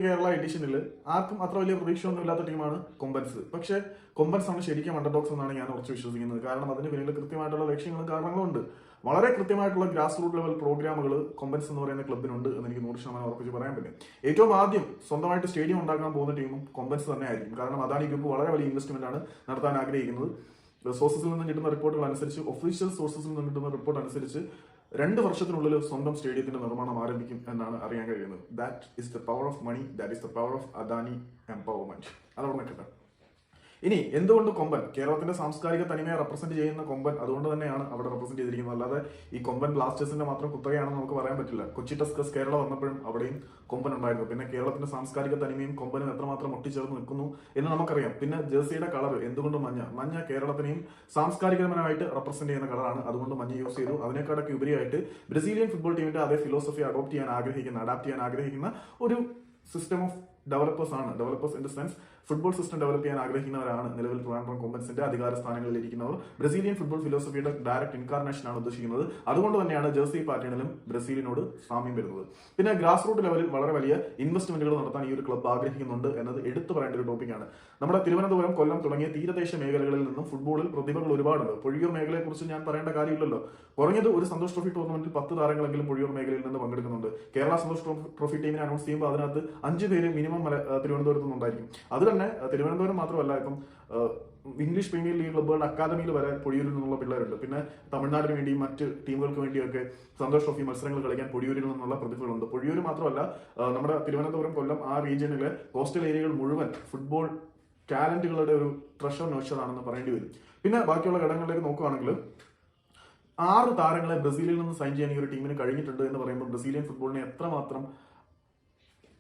കേരള എഡിഷനിൽ ആർക്കും അത്ര വലിയ പ്രതീക്ഷയൊന്നും ഇല്ലാത്ത ടീമാണ് കൊമ്പൻസ്. പക്ഷേ കൊമ്പൻസ് ആണ് ശരിക്കും അണ്ടർഡോക്സ് എന്നാണ് ഞാൻ ഉറച്ചു വിശ്വസിക്കുന്നത്. കാരണം അതിന് പിന്നിൽ കൃത്യമായിട്ടുള്ള ലക്ഷ്യങ്ങളും കാരണങ്ങളും ഉണ്ട്. വളരെ കൃത്യമായിട്ടുള്ള ഗ്രാസ് റൂട്ട് ലെവൽ പ്രോഗ്രാമുകൾ കൊമ്പൻസ് എന്ന് പറയുന്ന ക്ലബിനുണ്ട് എന്ന് എനിക്ക് 100% ഉറപ്പിച്ച് പറയാൻ പറ്റും. ഏറ്റവും ആദ്യം സ്വന്തമായിട്ട് സ്റ്റേഡിയം ഉണ്ടാക്കാൻ പോകുന്ന ടീമും കൊമ്പൻസ് തന്നെ ആയിരിക്കും. കാരണം അദാനി ഗ്രൂപ്പ് വളരെ വലിയ ഇൻവെസ്റ്റ്മെന്റ് ആണ് നടത്താൻ ആഗ്രഹിക്കുന്നത്. സോഴ്സസിൽ നിന്ന് കിട്ടുന്ന റിപ്പോർട്ടുകൾ അനുസരിച്ച്, ഒഫീഷ്യൽ സോഴ്സസിൽ നിന്ന് കിട്ടുന്ന റിപ്പോർട്ട് അനുസരിച്ച് 2 വർഷത്തിനുള്ളിൽ സ്വന്തം സ്റ്റേഡിയത്തിന്റെ നിർമ്മാണം ആരംഭിക്കും എന്നാണ് അറിയാൻ കഴിയുന്നത്. That is the power of money, that is the power of Adani empowerment. അതവിടെ നിൽക്കട്ടെ. ഇനി എന്തുകൊണ്ട് കൊമ്പൻ? കേരളത്തിന്റെ സാംസ്കാരിക തനിമയെ റെപ്രസെന്റ് ചെയ്യുന്ന കൊമ്പൻ അതുകൊണ്ട് തന്നെയാണ് അവിടെ റെപ്രസെന്റ് ചെയ്തിരിക്കുന്നത്. അല്ലാതെ ഈ കൊമ്പൻ ബ്ലാസ്റ്റേഴ്സിന്റെ മാത്രം കുത്തകയാണെന്ന് നമുക്ക് പറയാൻ പറ്റില്ല. കൊച്ചി ടസ്കേഴ്സ് കേരള വന്നപ്പോഴും അവിടെയും കൊമ്പൻ ഉണ്ടായിരുന്നു. പിന്നെ കേരളത്തിന്റെ സാംസ്കാരിക തനിമയും കൊമ്പനും എത്രമാത്രം ഒട്ടിച്ചേർന്ന് നിൽക്കുന്നു എന്ന് നമുക്കറിയാം. പിന്നെ ജേഴ്സിയുടെ കളർ എന്തുകൊണ്ട് മഞ്ഞ കേരളത്തിനെയും സാംസ്കാരികപരമായിട്ട് റെപ്രസെന്റ് ചെയ്യുന്ന കളറാണ്. അതുകൊണ്ട് മഞ്ഞ യൂസ് ചെയ്തു. അതിനേക്കാളൊക്കെ ഉപരിയായിട്ട് ബ്രസീലിയൻ ഫുട്ബോൾ ടീമിന്റെ അതേ ഫിലോസഫി അഡാപ്റ്റ് ചെയ്യാൻ ആഗ്രഹിക്കുന്ന ഒരു സിസ്റ്റം ഓഫ് ഡെവലപ്പേഴ്സ് ആണ്. Developers in the sense football system develop ചെയ്യാൻ ആഗ്രഹിക്കുന്നവരാണ് നിലവിൽ ട്രിവാൻഡ്രം കൊമ്പൻസിന്റെ അധികാര സ്ഥാനങ്ങളിൽ ഇരിക്കുന്നവർ. ബ്രസീലിയൻ ഫുട്ബോൾ ഫിലോസഫിയുടെ ഡയറക്ട് ഇൻകാർണേഷൻ ആണ് ഉദ്ദേശിക്കുന്നത്. അതുകൊണ്ട് തന്നെയാണ് ജേഴ്സി പാറ്റേണിലും ബ്രസീലിനോട് സാമ്യം വരുന്നത്. പിന്നെ ഗ്രാസ് റൂട്ട് ലെവലിൽ വളരെ വലിയ ഇൻവെസ്റ്റ്മെന്റുകൾ നടത്താൻ ഈ ഒരു ക്ലബ്ബ് ആഗ്രഹിക്കുന്നുണ്ട് എന്നത് എടുത്തു പറയേണ്ട ഒരു ടോപ്പിക്കാണ്. നമ്മുടെ തിരുവനന്തപുരം, കൊല്ലം തുടങ്ങിയ തീരദേശ മേഖലകളിൽ നിന്നും ഫുട്ബോളിൽ പ്രതിഭകൾ ഒരുപാടുണ്ട്. പൊഴിയൂർ മേഖലയെ കുറിച്ച് ഞാൻ പറയേണ്ട കാര്യമില്ലല്ലോ. കുറഞ്ഞത് ഒരു സന്തോഷ് ട്രോഫി ടൂർണമെന്റിൽ 10 താരങ്ങളെങ്കിലും പൊഴിയൂർ മേഖലയിൽ നിന്ന് പങ്കെടുക്കുന്നുണ്ട്. കേരള സന്തോഷ് ട്രോഫി ടീമിനെ അനൗൺസ് ചെയ്യുമ്പോൾ അതിനകത്ത് 5 പേര് മിനിമം തിരുവനന്തപുരത്ത് നിന്നുണ്ടായിരിക്കും. അത് തന്നെ തിരുവനന്തപുരം മാത്രമല്ല, ഇപ്പം ഇംഗ്ലീഷ് പ്രീമിയർ ലീഗ് ക്ലബ്ബുകളുടെ അക്കാദമിയിൽ വരെ പൊഴിയൂരിൽ നിന്നുള്ള പിള്ളേരുണ്ട്. പിന്നെ തമിഴ്നാടിന് വേണ്ടിയും മറ്റ് ടീമുകൾക്ക് വേണ്ടിയൊക്കെ സന്തോഷ് ട്രോഫി മത്സരങ്ങൾ കളിക്കാൻ പൊഴിയൂരിൽ നിന്നുള്ള പ്രതിഭകളുണ്ട്. പൊഴിയൂർ മാത്രമല്ല, നമ്മുടെ തിരുവനന്തപുരം, കൊല്ലം ആ റീജിയനിലെ കോസ്റ്റൽ ഏരിയകൾ മുഴുവൻ ഫുട്ബോൾ ടാലന്റുകളുടെ ഒരു ട്രഷർ നഴ്ചറാണെന്ന് പറയേണ്ടി വരും. പിന്നെ ബാക്കിയുള്ള ഘടകങ്ങളിലേക്ക് നോക്കുകയാണെങ്കിൽ 6 താരങ്ങളെ ബ്രസീലിൽ നിന്ന് സൈൻ ചെയ്യാൻ ഈ ഒരു ടീമിന് കഴിഞ്ഞിട്ടുണ്ട് എന്ന് പറയുമ്പോൾ ബ്രസീലിയൻ ഫുട്ബോളിനെ എത്രമാത്രം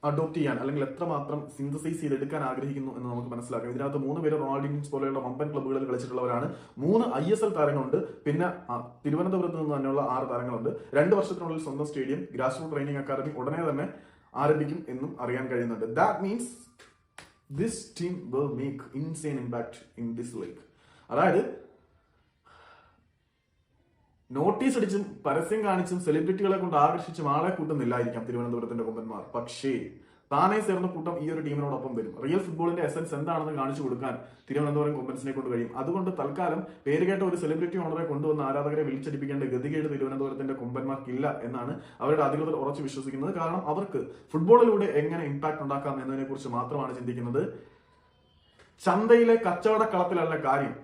അഡോപ്റ്റ് ചെയ്യാൻ അല്ലെങ്കിൽ എത്രമാത്രം സിന്തസൈസ് ചെയ്തെടുക്കാൻ ആഗ്രഹിക്കുന്നു എന്ന് നമുക്ക് മനസ്സിലാക്കാം. ഇതിനകത്ത് 3 പേര് റൊണാൾഡീനിയൻസ് പോലെയുള്ള വമ്പൻ ക്ലബ്ബുകളിൽ കളിച്ചിട്ടുള്ളവരാണ്. 3 ISL താരങ്ങളുണ്ട്. പിന്നെ തിരുവനന്തപുരത്ത് നിന്ന് തന്നെയുള്ള 6 താരങ്ങളുണ്ട്. 2 വർഷത്തിനുള്ളിൽ സ്വന്തം stadium, grass root training academy ഉടനെ തന്നെ ആരംഭിക്കും എന്നും അറിയാൻ കഴിയുന്നുണ്ട്. That means this team will make insane impact in this league. അതായത് നോട്ടീസ് അടിച്ചും പരസ്യം കാണിച്ചും സെലിബ്രിറ്റികളെ കൊണ്ട് ആകർഷിച്ചും ആളെ കൂട്ടുന്നില്ലായിരിക്കാം തിരുവനന്തപുരത്തിന്റെ കൊമ്പന്മാർ. പക്ഷേ താനേ ചേർന്ന കൂട്ടം ഈ ഒരു ടീമിനോടൊപ്പം വരും. റിയൽ ഫുട്ബോളിന്റെ എസൻസ് എന്താണെന്ന് കാണിച്ചു കൊടുക്കാൻ തിരുവനന്തപുരം കൊമ്പൻസിനെ കൊണ്ട് കഴിയും. അതുകൊണ്ട് തൽക്കാലം പേരുകേട്ട ഒരു സെലിബ്രിറ്റി ഓണറെ കൊണ്ടുവന്ന് ആരാധകരെ വിളിച്ചടിപ്പിക്കേണ്ട ഗതികേട് തിരുവനന്തപുരത്തിന്റെ കൊമ്പന്മാർക്കില്ല എന്നാണ് അവരുടെ അധികൃതർ ഉറച്ചു വിശ്വസിക്കുന്നത്. കാരണം അവർക്ക് ഫുട്ബോളിലൂടെ എങ്ങനെ ഇമ്പാക്ട് ഉണ്ടാക്കാം എന്നതിനെ കുറിച്ച് മാത്രമാണ് ചിന്തിക്കുന്നത്. ചന്തയിലെ കച്ചവടക്കളത്തിലല്ല കാര്യം.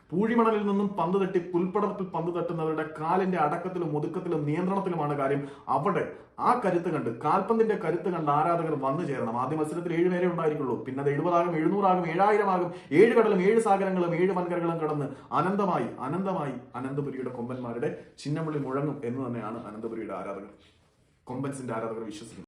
പൂഴിമണലിൽ നിന്നും പന്ത് തട്ടി പുൽപ്പടർപ്പിൽ പന്ത് തട്ടുന്നവരുടെ കാലിന്റെ അടക്കത്തിലും ഒതുക്കത്തിലും നിയന്ത്രണത്തിലുമാണ് കാര്യം. അവിടെ ആ കരുത്ത് കണ്ട്, കാൽപന്തിന്റെ കരുത്ത് കണ്ട് ആരാധകർ വന്നു ചേരണം. ആദ്യ മത്സരത്തിൽ 7 പേരെ ഉണ്ടായിരിക്കുള്ളൂ. പിന്നെ അത് 70 ആകും, 700 ആകും, 7000 ആകും. 7 കടലും 7 സാഗരങ്ങളും 7 വൻകരകളും കടന്ന് അനന്തമായി അനന്തപുരിയുടെ കൊമ്പന്മാരുടെ ചിഹ്നമുള്ളിൽ മുഴങ്ങും എന്ന് തന്നെയാണ് അനന്തപുരിയുടെ ആരാധകർ, കൊമ്പൻസിന്റെ ആരാധകർ വിശ്വസിക്കുന്നത്.